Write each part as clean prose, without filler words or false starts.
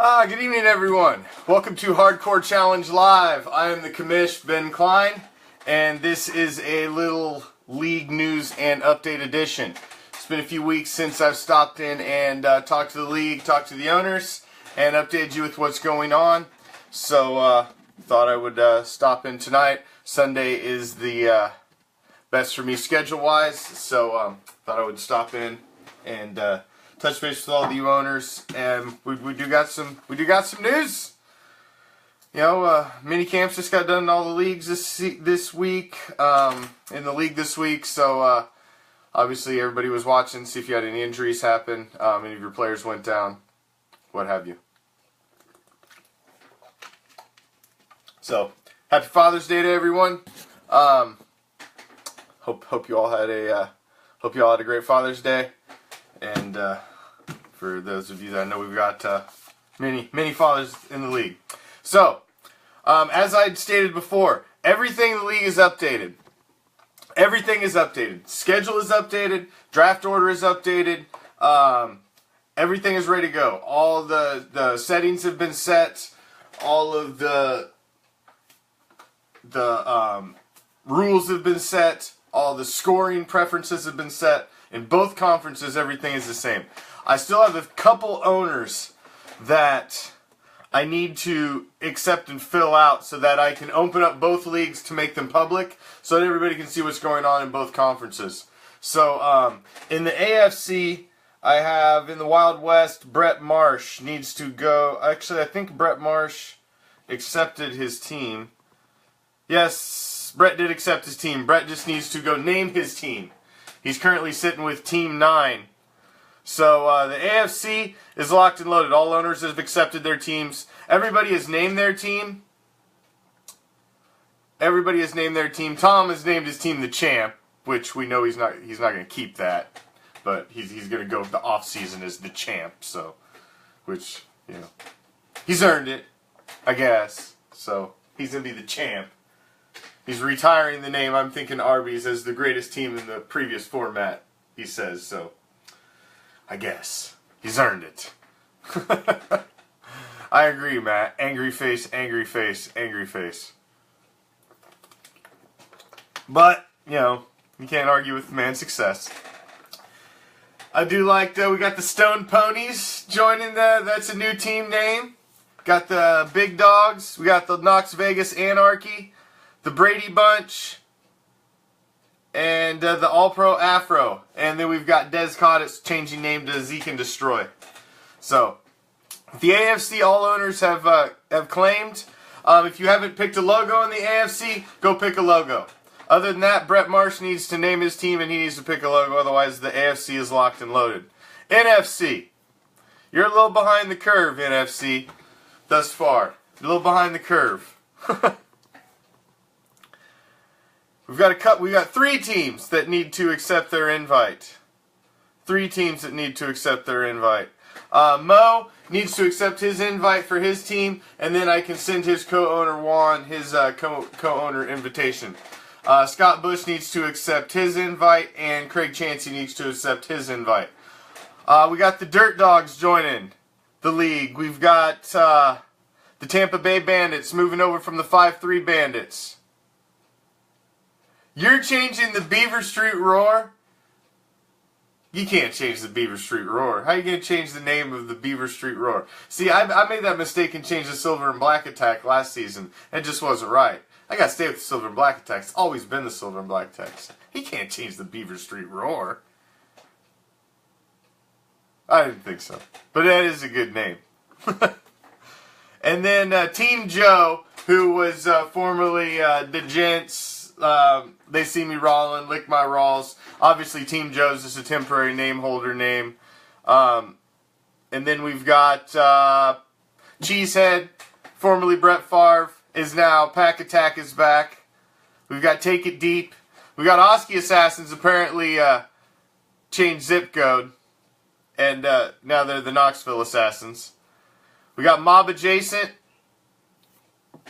Good evening, everyone. Welcome to Hardcore Challenge Live. I am the commish, Ben Klein, and this is a little league news and update edition. It's been a few weeks since I've stopped in and talked to the league, talked to the owners, and updated you with what's going on. So, thought I would stop in tonight. Sunday is the best for me schedule-wise, so thought I would stop in and touch base with all of you owners, and we do got some news. You know, mini camps just got done in all the leagues this week, in the league this week. So obviously everybody was watching, see if you had any injuries happen, any of your players went down, what have you. So happy Father's Day to everyone. Hope you all had a great Father's Day, and for those of you that I know, we've got many fathers in the league. So, as I stated before, everything in the league is updated. Everything is updated. Schedule is updated. Draft order is updated. Everything is ready to go. All the settings have been set. All of the rules have been set. All the scoring preferences have been set. In both conferences, everything is the same. I still have a couple owners that I need to accept and fill out so that I can open up both leagues to make them public so that everybody can see what's going on in both conferences. So, in the AFC, I have in the Wild West, Brett Marsh needs to go. Actually, I think Brett Marsh accepted his team. Yes, Brett did accept his team. Brett just needs to go name his team. He's currently sitting with Team 9. So the AFC is locked and loaded. All owners have accepted their teams. Everybody has named their team. Everybody has named their team. Tom has named his team the Champ, which we know he's not going to keep that, but he's going to go the off season as the Champ. So, which, you know, he's earned it, I guess. So he's going to be the Champ. He's retiring the name, I'm thinking, Arby's as the greatest team in the previous format, he says, so I guess. He's earned it. I agree, Matt. Angry face, angry face, angry face. But, you know, you can't argue with man's success. I do like we got the Stone Ponies joining that's a new team name. Got the Big Dogs. We got the Knox Vegas Anarchy. The Brady Bunch, and the All-Pro Afro. And then we've got Des Cottis changing name to ZEKE and Destroy. So, the AFC all owners have claimed. If you haven't picked a logo in the AFC, go pick a logo. Other than that, Brett Marsh needs to name his team and he needs to pick a logo. Otherwise, the AFC is locked and loaded. NFC. You're a little behind the curve, NFC, thus far. You're a little behind the curve. We got 3 teams that need to accept their invite. 3 teams that need to accept their invite. Mo needs to accept his invite for his team, and then I can send his co-owner Juan his co-owner invitation. Scott Bush needs to accept his invite, and Craig Chansey needs to accept his invite. We got the Dirt Dogs joining the league. We've got the Tampa Bay Bandits moving over from the 5-3 Bandits. You're changing the Beaver Street Roar? You can't change the Beaver Street Roar. How are you going to change the name of the Beaver Street Roar? See, I made that mistake and changed the Silver and Black Attack last season. It just wasn't right. I got to stay with the Silver and Black Attack. It's always been the Silver and Black Attacks. He can't change the Beaver Street Roar. I didn't think so. But that is a good name. And then Team Joe, who was formerly the Gents. They see me rawling, lick my raws. Obviously, Team Joe's is a temporary name holder name. And then we've got Cheesehead, formerly Brett Favre, is now Pack Attack is back. We've got Take It Deep. We got Oski Assassins apparently changed zip code, and now they're the Knoxville Assassins. We got Mob Adjacent.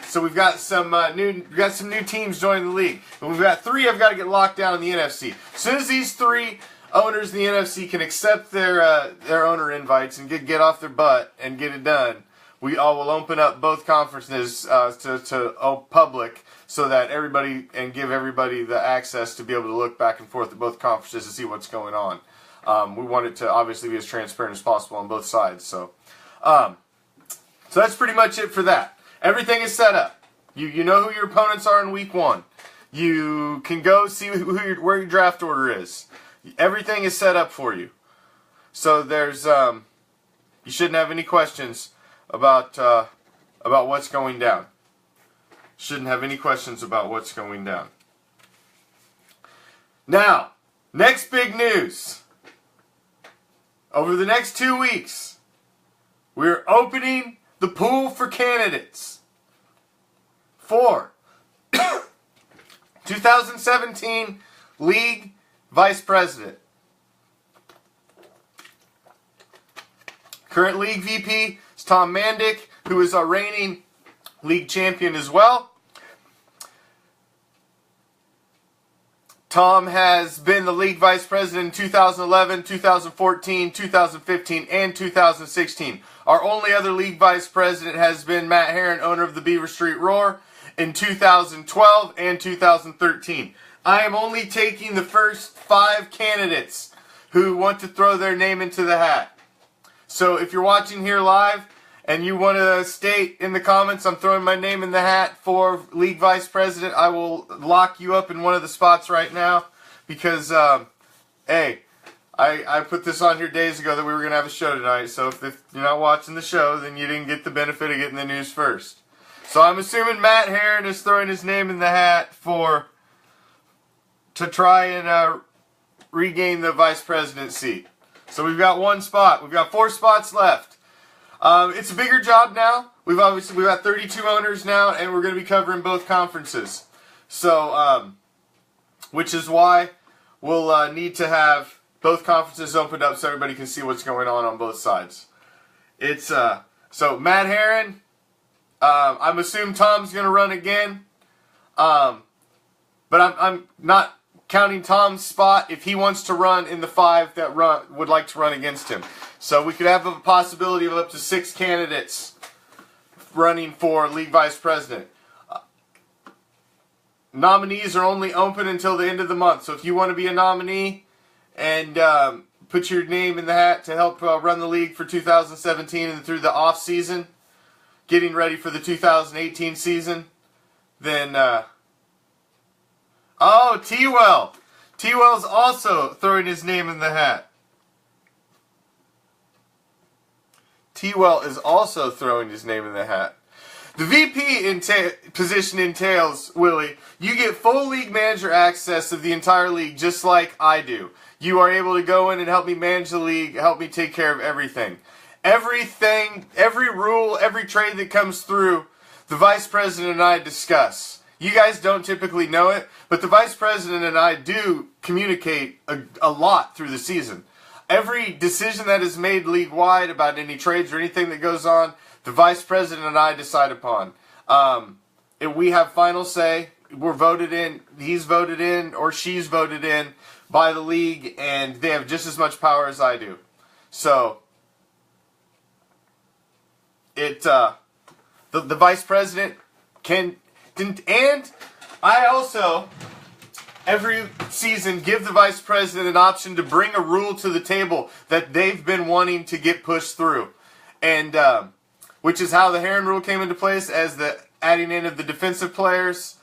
So we've got some new teams joining the league. And we've got 3 I've got to get locked down in the NFC. As soon as these 3 owners in the NFC can accept their owner invites and get off their butt and get it done, we all will open up both conferences to public, so that everybody, and give everybody the access to be able to look back and forth at both conferences to see what's going on. We want it to obviously be as transparent as possible on both sides. So that's pretty much it for that. Everything is set up. You know who your opponents are in week 1. You can go see where your draft order is. Everything is set up for you. So there's you shouldn't have any questions about what's going down. Shouldn't have any questions about what's going down. Now, next big news. Over the next 2 weeks, we're opening the pool for candidates for 2017 League Vice President. Current League VP is Tom Mandick, who is our reigning League champion as well. Tom has been the League Vice President in 2011, 2014, 2015, and 2016. Our only other League Vice President has been Matt Herron, owner of the Beaver Street Roar, in 2012 and 2013. I am only taking the first 5 candidates who want to throw their name into the hat. So if you're watching here live and you want to state in the comments, I'm throwing my name in the hat for League Vice President, I will lock you up in one of the spots right now, because, hey, I put this on here days ago that we were going to have a show tonight, so if you're not watching the show, then you didn't get the benefit of getting the news first. So I'm assuming Matt Herron is throwing his name in the hat to try and regain the Vice President seat. So we've got 1 spot. We've got 4 spots left. It's a bigger job now. We've got 32 owners now, and we're going to be covering both conferences. So, which is why we'll need to have both conferences opened up so everybody can see what's going on both sides. It's so Matt Herron. I'm assuming Tom's going to run again. But I'm not counting Tom's spot if he wants to run in the 5 that would like to run against him. So we could have a possibility of up to 6 candidates running for League Vice President. Nominees are only open until the end of the month. So if you want to be a nominee and put your name in the hat to help run the league for 2017 and through the off season, getting ready for the 2018 season, then oh, Tewell. Tewell's also throwing his name in the hat. Tewell is also throwing his name in the hat. The VP position entails, Willie, you get full league manager access of the entire league just like I do. You are able to go in and help me manage the league, help me take care of everything. Everything, every rule, every trade that comes through, the Vice President and I discuss. You guys don't typically know it, but the Vice President and I do communicate a lot through the season. Every decision that is made league-wide about any trades or anything that goes on, the Vice President and I decide upon. If we have final say, we're voted in, he's voted in, or she's voted in by the league, and they have just as much power as I do. So, the Vice President can, and I also, every season, give the Vice President an option to bring a rule to the table that they've been wanting to get pushed through. And, which is how the Herron rule came into place, as the adding in of the defensive players.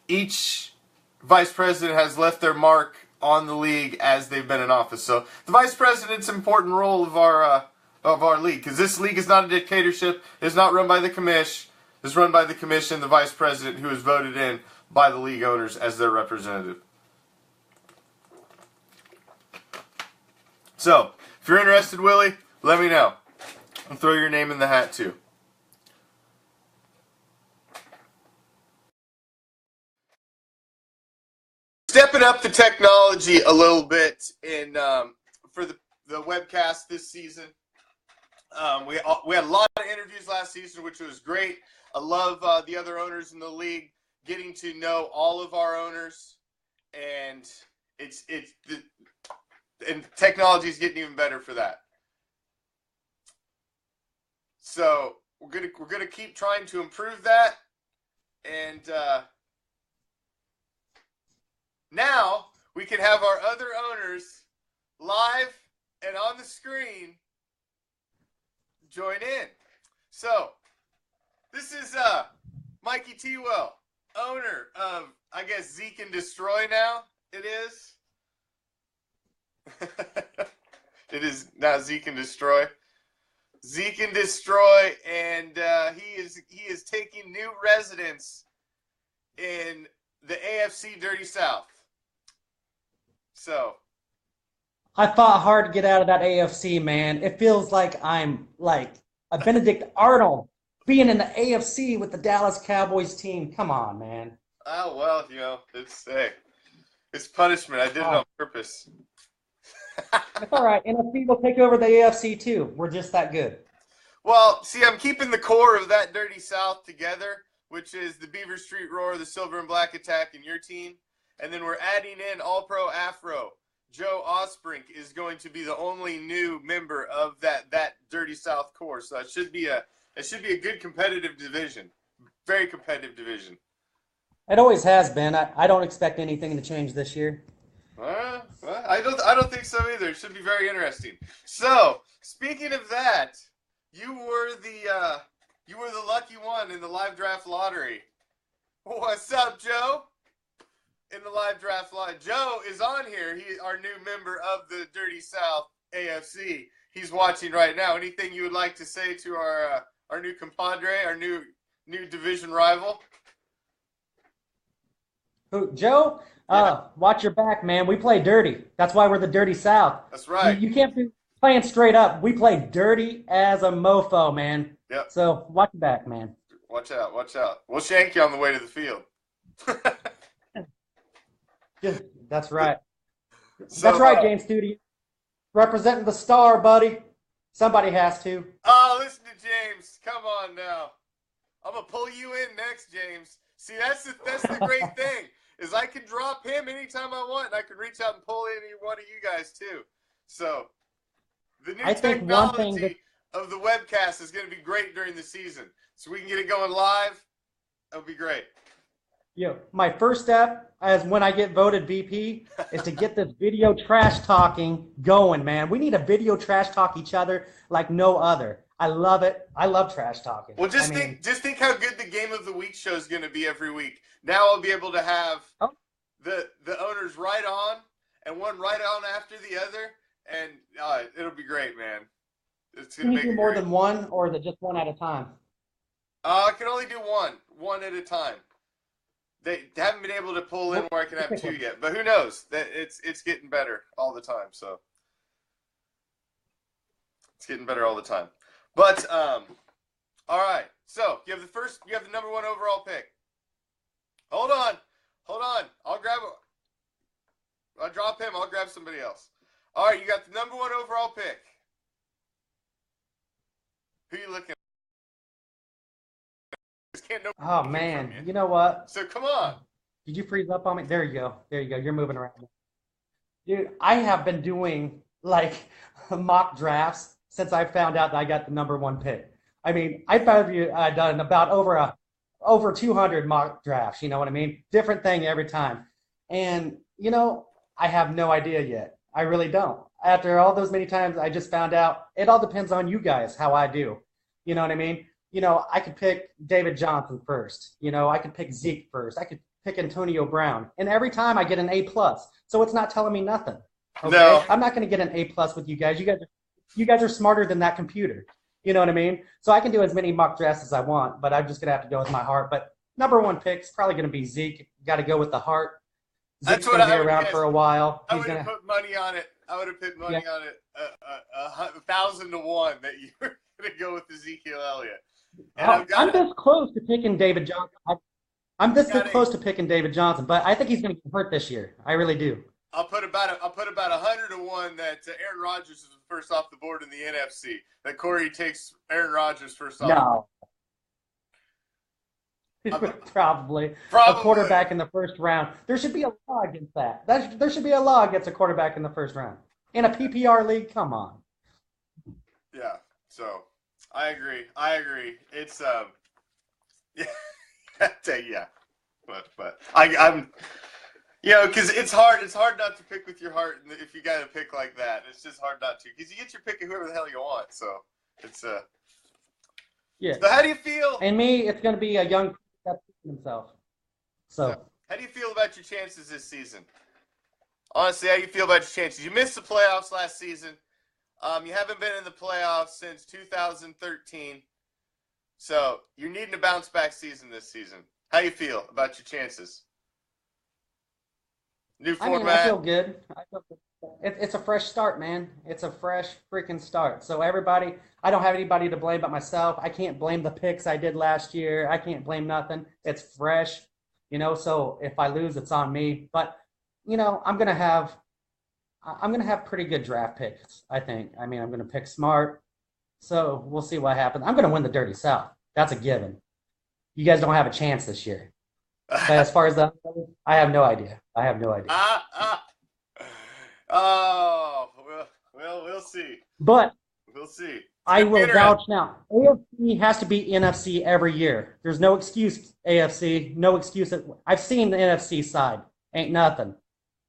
Each Vice President has left their mark on the league as they've been in office. So the Vice President's an important role of our league, because this league is not a dictatorship. It's not run by the commish. It's run by the commission, the Vice President, who is voted in by the league owners as their representative. So, if you're interested, Willie, let me know. And throw your name in the hat, too. Stepping up the technology a little bit in for the webcast this season. We had a lot of interviews last season, which was great. I love the other owners in the league, getting to know all of our owners, and technology is getting even better for that. So we're gonna keep trying to improve that, and now we can have our other owners live and on the screen join in. So this is Mikey Tewell, owner of, I guess, ZEKE and Destroy now. It is. It is now ZEKE and Destroy. ZEKE and Destroy, and he is taking new residence in the AFC Dirty South. So I fought hard to get out of that AFC, man. It feels like I'm like a Benedict Arnold being in the AFC with the Dallas Cowboys team. Come on, man. Oh, well, it's punishment. I did it on purpose. It's all right. NFC will take over the AFC too. We're just that good. Well, see, I'm keeping the core of that Dirty South together, which is the Beaver Street Roar, the Silver and Black Attack, and your team. And then we're adding in All-Pro Afro. Joe Osbrink is going to be the only new member of that Dirty South core. So it should be a good competitive division. Very competitive division. It always has been. I don't expect anything to change this year. Well, I don't think so either. It should be very interesting. So, speaking of that, you were the lucky one in the live draft lottery. What's up, Joe? In the live draft lottery, Joe is on here. He, our new member of the Dirty South AFC. He's watching right now. Anything you would like to say to our new compadre, our new division rival? Who, Joe? Yeah. Watch your back, man. We play dirty. That's why we're the Dirty South. That's right. You can't be playing straight up. We play dirty as a mofo, man. Yep. So watch your back, man. Watch out. Watch out. We'll shank you on the way to the field. That's right. So, That's right, James Studio. Representing the star, buddy. Somebody has to. Oh, listen to James. Come on now. I'm gonna pull you in next, James. See, that's the great thing, is I can drop him anytime I want, and I can reach out and pull any one of you guys too. So the new technology of the webcast is going to be great during the season. So we can get it going live. That'll be great. Yeah, my first step as when I get voted VP is to get this video trash talking going, man. We need a video trash talk each other like no other. I love it. I love trash talking. Well, just think how good the Game of the Week show is going to be every week. Now I'll be able to have the owners right on and one right on after the other, and it'll be great, man. It's going to make it more than one, or is it just one at a time? I can only do one at a time. They haven't been able to pull in where I can have two yet, but who knows? That it's getting better all the time. So it's getting better all the time. But all right. So you have the number one overall pick. Hold on. I'll drop him. I'll grab somebody else. All right, you got the number one overall pick. Who are you looking at? Oh man, you know what? So come on. Did you freeze up on me? There you go. You're moving around. Dude, I have been doing like mock drafts since I found out that I got the number one pick. I mean, I've done about over 200 mock drafts. You know what I mean? Different thing every time. And I have no idea yet. I really don't. After all those many times, I just found out it all depends on you guys how I do. You know what I mean? I could pick David Johnson first. I could pick Zeke first. I could pick Antonio Brown. And every time I get an A+. So it's not telling me nothing. Okay? No. I'm not going to get an A+ with you guys. You guys are smarter than that computer. You know what I mean? So I can do as many mock drafts as I want, but I'm just going to have to go with my heart. But number one pick is probably going to be Zeke. Got to go with the heart. Zeke's going to be around for a while. I would have put money on it. I would have put money on it 1,000 to 1 that you were going to go with Ezekiel Elliott. I'm this close to picking David Johnson. I'm this close to picking David Johnson, but I think he's going to get hurt this year. I really do. I'll put about 100 to 1 that Aaron Rodgers is first off the board in the NFC. That Corey takes Aaron Rodgers first off. No. Probably a quarterback in the first round. There should be a law against that. There should be a law against a quarterback in the first round. In a PPR league, come on. Yeah. So, I agree. It's yeah, yeah. But I'm because it's hard. It's hard not to pick with your heart if you got to pick like that. It's just hard not to because you get your pick of whoever the hell you want. So it's Yeah. So how do you feel? And me, it's going to be a young that's himself. So So how do you feel about your chances this season? Honestly, how do you feel about your chances? You missed the playoffs last season. You haven't been in the playoffs since 2013. So you're needing a bounce back season this season. How you feel about your chances? New I mean, format. I feel good. It's a fresh start, man. It's a fresh freaking start. So everybody, I don't have anybody to blame but myself. I can't blame the picks I did last year. I can't blame nothing. It's fresh, So if I lose, it's on me. But I'm gonna have pretty good draft picks. I think. I mean, I'm gonna pick smart. So we'll see what happens. I'm gonna win the Dirty South. That's a given. You guys don't have a chance this year. But as far as that, I have no idea. Oh, well, we'll see. But We'll see. I will vouch now. AFC has to beat NFC every year. There's no excuse, AFC. No excuse. I've seen the NFC side. Ain't nothing.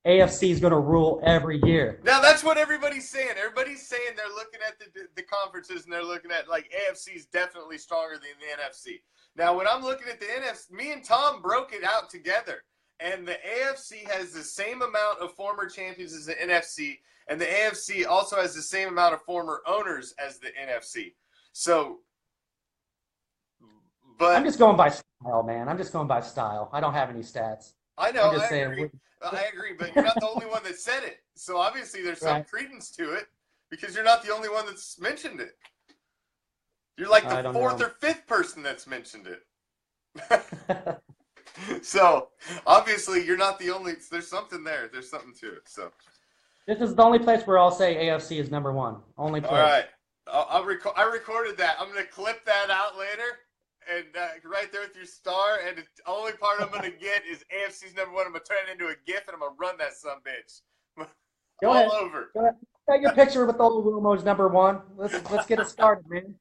AFC is going to rule every year. Now, that's what everybody's saying. Everybody's saying they're looking at the conferences and they're looking at, AFC is definitely stronger than the NFC. Now, when I'm looking at the NFC, me and Tom broke it out together. And the AFC has the same amount of former champions as the NFC. And the AFC also has the same amount of former owners as the NFC. So, but I'm just going by style, man. I'm just going by style. I don't have any stats. I know. I agree, but you're not the only one that said it. So obviously there's some credence to it because you're not the only one that's mentioned it. You're like the fourth or fifth person that's mentioned it. So obviously you're not the only. There's something there. There's something to it. So this is the only place where I'll say AFC is number one. Only place. All right. I recorded that. I'm gonna clip that out later. And right there with your star, and the only part I'm going to get is AFC's number one. I'm going to turn it into a GIF, and I'm going to run that sumbitch. All over. Go ahead. Got your picture with old Rumo's number one. Let's get it started, man.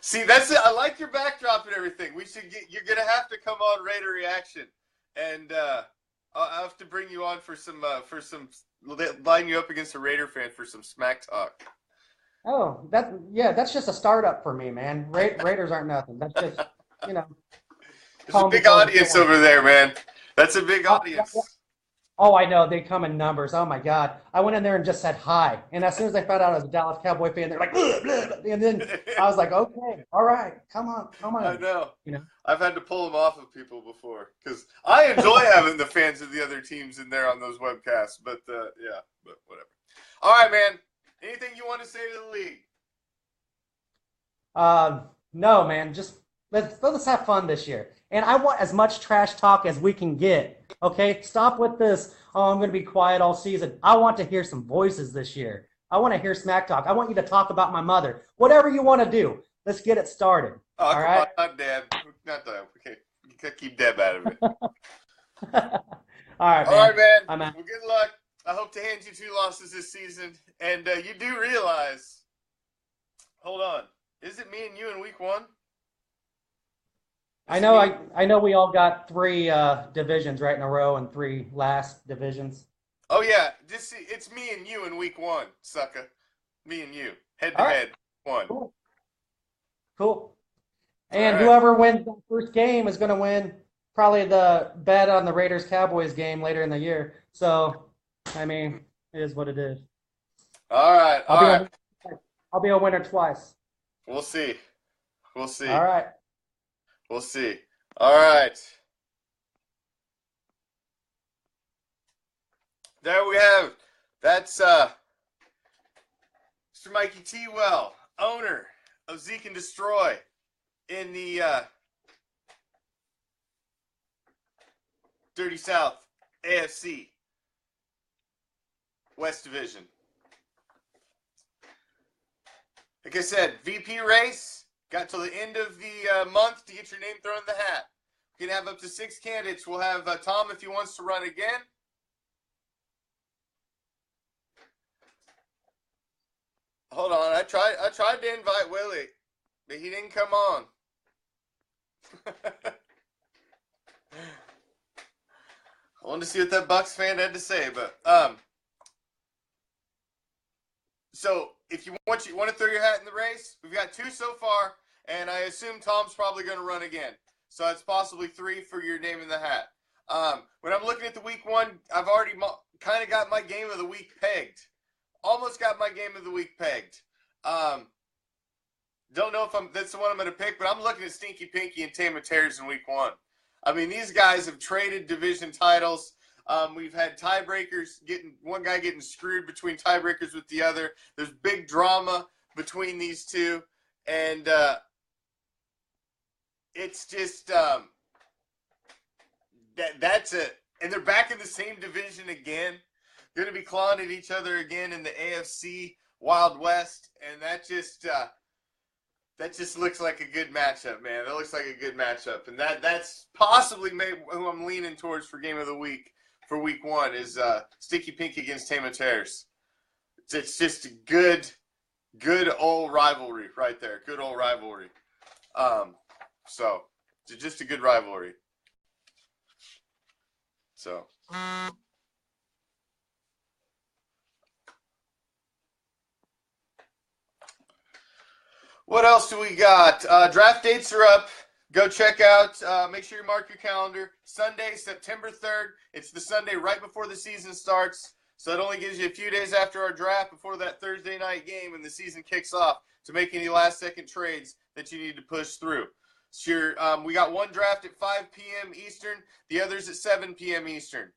See, that's it. I like your backdrop and everything. You're going to have to come on Raider Reaction. And I'll have to bring you on for some, line you up against a Raider fan for some smack talk. Oh, that's just a startup for me, man. Raiders aren't nothing. That's just, There's a big audience over there, man. That's a big audience. Oh, I know. They come in numbers. Oh, my God. I went in there and just said hi. And as soon as they found out I was a Dallas Cowboy fan, they're like, blah, blah, blah. And then I was like, okay, all right, come on. I know. I've had to pull them off of people before because I enjoy having the fans of the other teams in there on those webcasts. But, but whatever. All right, man. Anything you want to say to the league? No, man. Just let's have fun this year. And I want as much trash talk as we can get. Okay? Stop with this. Oh, I'm going to be quiet all season. I want to hear some voices this year. I want to hear smack talk. I want you to talk about my mother. Whatever you want to do. Let's get it started. All right? Not Deb. Not Deb. Okay. You got to keep Deb out of it. All right, man. All right, man. I'm out. Well, good luck. I hope to hand you 2 losses this season. And you do realize, hold on, is it me and you in week 1? I know we all got 3 divisions right in a row and 3 last divisions. Oh, yeah. It's me and you in week 1, sucker. Me and you. Head to head. 1. Cool. And whoever wins the first game is going to win probably the bet on the Raiders-Cowboys game later in the year. So, I mean, it is what it is. All right. I'll be a winner twice. We'll see. All right. We'll see. All right. There we have. That's Mr. Mikey Tewell, owner of ZEKE and Destroy in the Dirty South AFC West Division. Like I said, VP race, got till the end of the month to get your name thrown in the hat. We can have up to 6 candidates. We'll have Tom if he wants to run again. Hold on. I tried to invite Willie, but he didn't come on. I wanted to see what that Bucks fan had to say, but so if you want to throw your hat in the race, we've got 2 so far, and I assume Tom's probably going to run again. So it's possibly 3 for your name in the hat. When I'm looking at the week 1, I've already kind of got my game of the week pegged. Almost got my game of the week pegged. Don't know if that's the one I'm going to pick, but I'm looking at Stinky Pinky and Tama Tears in week 1. I mean, these guys have traded division titles. We've had tiebreakers, one guy getting screwed between tiebreakers with the other. There's big drama between these two, and it's just that's it. And they're back in the same division again. Going to be clawing at each other again in the AFC Wild West, and that just looks like a good matchup, man. That looks like a good matchup, and that's possibly who I'm leaning towards for game of the week for week 1 is Sticky Pink against Tama Tears. It's just a good old rivalry right there. Good old rivalry. So just a good rivalry. So. What else do we got? Draft dates are up. Go check out, make sure you mark your calendar. Sunday, September 3rd. It's the Sunday right before the season starts. So it only gives you a few days after our draft before that Thursday night game when the season kicks off to make any last-second trades that you need to push through. So we got one draft at 5 p.m. Eastern. The other's at 7 p.m. Eastern.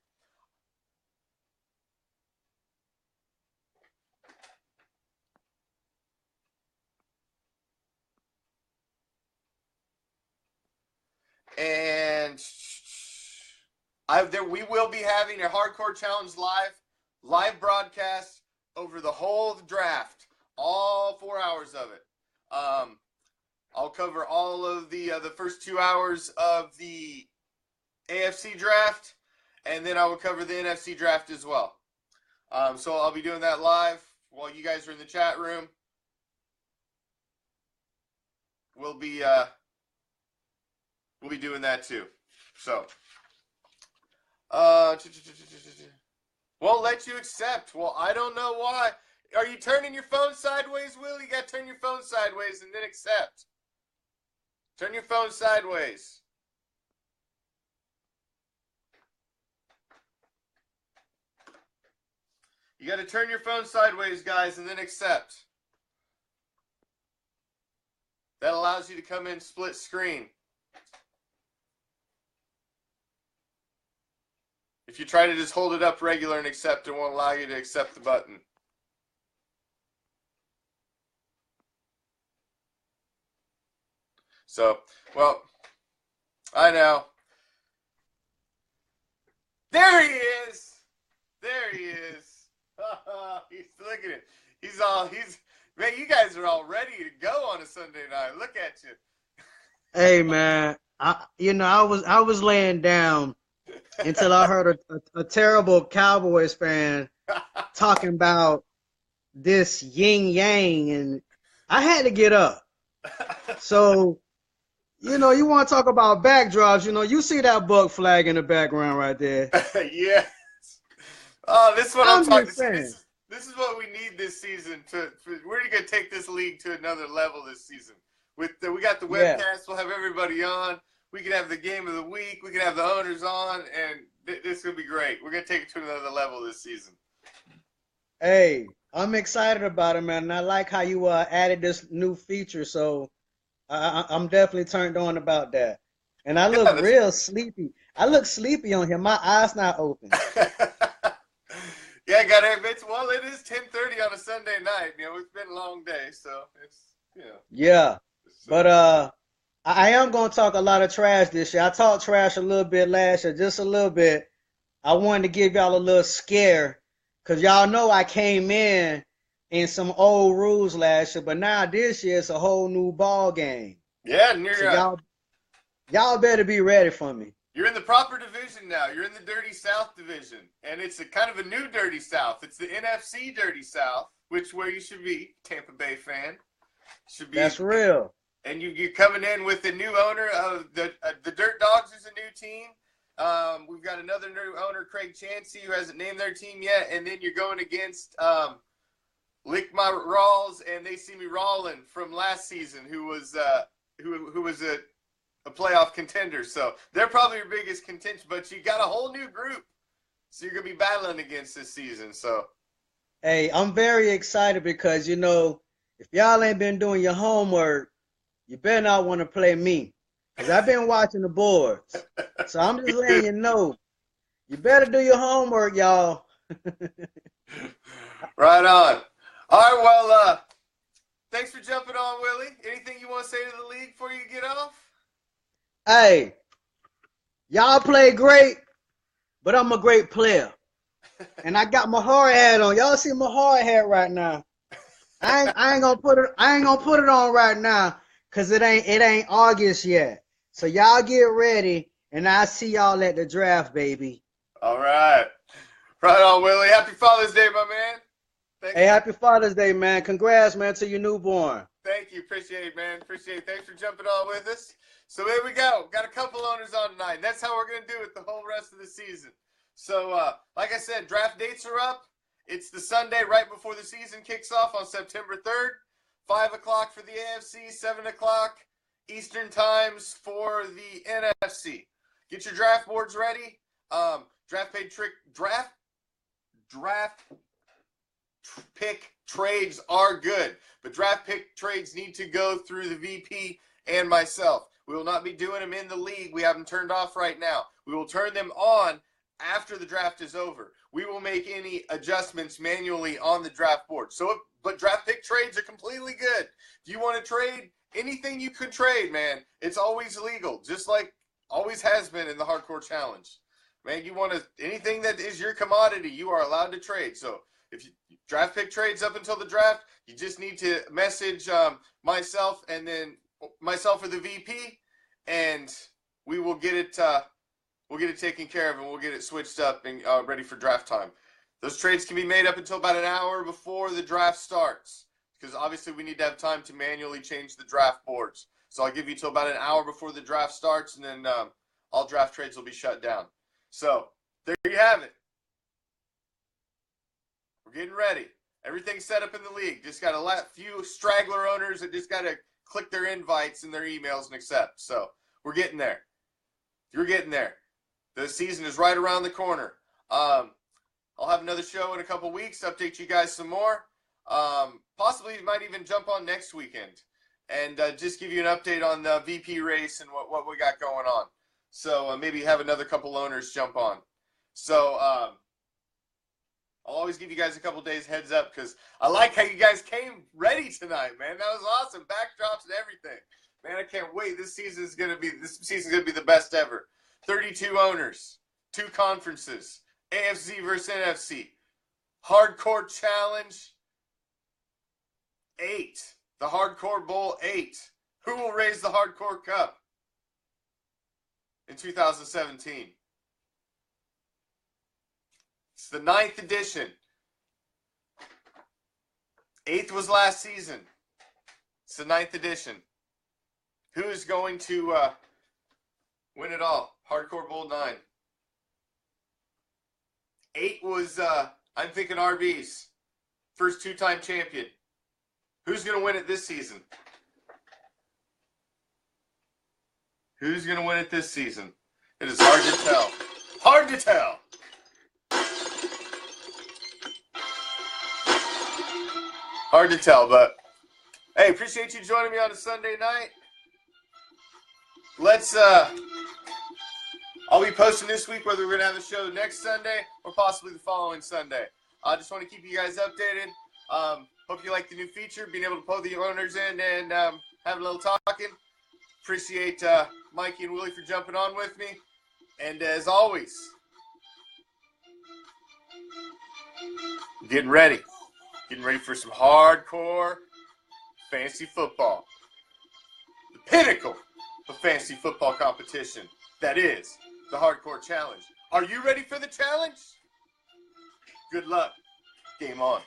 And we will be having a Hardcore Challenge live broadcast over the whole draft, all 4 hours of it. I'll cover all of the first 2 hours of the AFC draft, and then I will cover the NFC draft as well. So I'll be doing that live while you guys are in the chat room. We'll be doing that too. So, won't let you accept. Well, I don't know why. Are you turning your phone sideways, Will? You got to turn your phone sideways and then accept. Turn your phone sideways. You got to turn your phone sideways, guys, and then accept. That allows you to come in split screen. If you try to just hold it up regular and accept, it won't allow you to accept the button. So, well, I know. There he is. There he is. Look at it. Man, you guys are all ready to go on a Sunday night. Look at you. Hey, man, I was laying down until I heard a terrible Cowboys fan talking about this yin yang, and I had to get up. So, you want to talk about backdrops. You see that buck flag in the background right there. Yes. Oh, this is what I'm talking about. This is what we need this season. We're going to take this league to another level this season. We got the webcast. Yeah. We'll have everybody on. We can have the game of the week. We can have the owners on, and this is going to be great. We're going to take it to another level this season. Hey, I'm excited about it, man. And I like how you added this new feature, so I'm definitely turned on about that. And I look real sleepy. I look sleepy on here. My eyes not open. Yeah, got it. Well, it is 10:30 on a Sunday night. It's been a long day, so it's Yeah, but I am going to talk a lot of trash this year. I talked trash a little bit last year, just a little bit. I wanted to give y'all a little scare because y'all know I came in some old rules last year, but now this year it's a whole new ball game. Yeah, so y'all better be ready for me. You're in the proper division now. You're in the Dirty South division, and it's a kind of a new Dirty South. It's the NFC Dirty South. where you should be, Tampa Bay fan. Should be. That's real. And you're coming in with the new owner of the Dirt Dogs is a new team. We've got another new owner, Craig Chansey, who hasn't named their team yet. And then you're going against Lick My Rawls and They See Me Rawlin' from last season, who was a playoff contender. So they're probably your biggest contention. But you got a whole new group, so you're gonna be battling against this season. So, Hey, I'm very excited because if y'all ain't been doing your homework, you better not want to play me. Because I've been watching the boards. So I'm just letting you know. You better do your homework, y'all. Right on. All right, well, thanks for jumping on, Willie. Anything you want to say to the league before you get off? Hey, y'all play great, but I'm a great player. And I got my hard hat on. Y'all see my hard hat right now. I ain't gonna put it on right now. Cause it ain't August yet. So y'all get ready and I'll see y'all at the draft, baby. All right. Right on, Willie. Happy Father's Day, my man. Hey, happy Father's Day, man. Congrats, man, to your newborn. Thank you. Appreciate it, man. Appreciate it. Thanks for jumping on with us. So here we go. Got a couple owners on tonight. That's how we're going to do it the whole rest of the season. So, like I said, draft dates are up. It's the Sunday right before the season kicks off on September 3rd. 5 o'clock for the AFC, 7 o'clock Eastern times for the NFC. Get your draft boards ready. Draft pick trades are good, but draft pick trades need to go through the VP and myself. We will not be doing them in the league. We have them turned off right now. We will turn them on after the draft is over. We will make any adjustments manually on the draft board. But draft pick trades are completely good. If you want to trade anything, you could trade, man. It's always legal, just like always has been in the Hardcore Challenge. Man, you want to anything that is your commodity, you are allowed to trade. So if you draft pick trades up until the draft, you just need to message myself and then myself or the VP, and we will get it. We'll get it taken care of, and we'll get it switched up and ready for draft time. Those trades can be made up until about an hour before the draft starts, because obviously we need to have time to manually change the draft boards. So I'll give you till about an hour before the draft starts, and then all draft trades will be shut down. So there you have it. We're getting ready. Everything's set up in the league. Just got a few straggler owners that just got to click their invites and their emails and accept. So we're getting there. You're getting there. The season is right around the corner. I'll have another show in a couple weeks, update you guys some more. Possibly might even jump on next weekend and just give you an update on the VP race and what we got going on. So maybe have another couple owners jump on. So I'll always give you guys a couple days heads up because I like how you guys came ready tonight, man. That was awesome. Backdrops and everything. Man, I can't wait. This season's gonna be the best ever. 32 owners, 2 conferences, AFC versus NFC, Hardcore Challenge 8, the Hardcore Bowl 8. Who will raise the Hardcore Cup in 2017? It's the 9th edition. 8th was last season. It's the 9th edition. Who is going to win it all? Hardcore Bowl 9. 8 was, I'm thinking RB's. First 2-time champion. Who's going to win it this season? Who's going to win it this season? It is hard to tell. Hard to tell. Hard to tell, but hey, appreciate you joining me on a Sunday night. Let's, I'll be posting this week whether we're going to have a show next Sunday or possibly the following Sunday. I just want to keep you guys updated. Hope you like the new feature, being able to pull the owners in and have a little talking. Appreciate Mikey and Willie for jumping on with me. And as always, getting ready for some hardcore fantasy football. The pinnacle of fantasy football competition. That is the Hardcore Challenge. Are you ready for the challenge? Good luck. Game on.